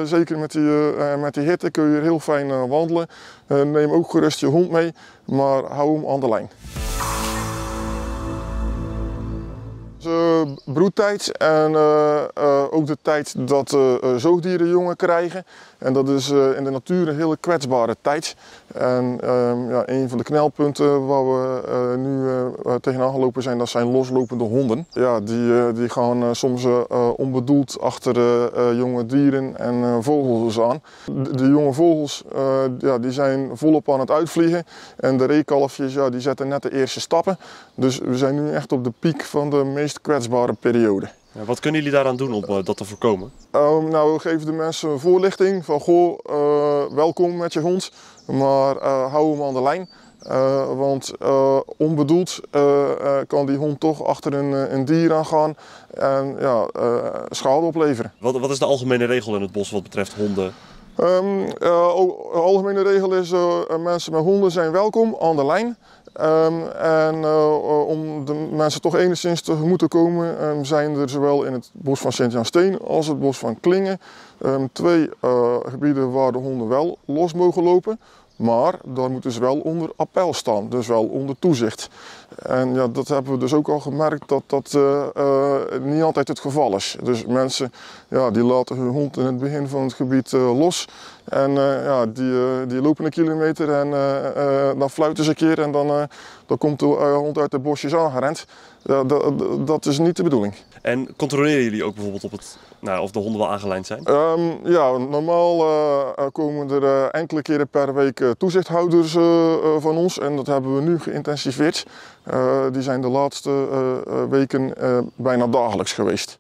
Zeker met die hitte kun je hier heel fijn wandelen. Neem ook gerust je hond mee, maar hou hem aan de lijn. Broedtijd en ook de tijd dat zoogdieren jongen krijgen. En dat is in de natuur een hele kwetsbare tijd. En een van de knelpunten waar we nu tegenaan gelopen zijn, dat zijn loslopende honden. Ja, die gaan soms onbedoeld achter jonge dieren en vogels aan. De jonge vogels die zijn volop aan het uitvliegen. En de reekalfjes die zetten net de eerste stappen. Dus we zijn nu echt op de piek van de meest kwetsbare periode. Ja, wat kunnen jullie daaraan doen om dat te voorkomen? We geven de mensen een voorlichting van welkom met je hond, maar hou hem aan de lijn. Want onbedoeld kan die hond toch achter een dier aangaan en schade opleveren. Wat is de algemene regel in het bos wat betreft honden? De algemene regel is mensen met honden zijn welkom aan de lijn. Om de mensen toch enigszins tegemoet te komen zijn er zowel in het bos van Sint-Jansteen als het bos van Klingen 2 gebieden waar de honden wel los mogen lopen. Maar daar moeten ze wel onder appel staan, dus wel onder toezicht. En dat hebben we dus ook al gemerkt dat niet altijd het geval is. Dus mensen die laten hun hond in het begin van het gebied los. En die lopen een kilometer en dan fluiten ze een keer en dan komt de hond uit de bosjes aangerend. Dat is niet de bedoeling. En controleren jullie ook bijvoorbeeld of de honden wel aangelijnd zijn? Normaal komen er enkele keren per week toezichthouders van ons en dat hebben we nu geïntensiveerd. Die zijn de laatste weken bijna dagelijks geweest.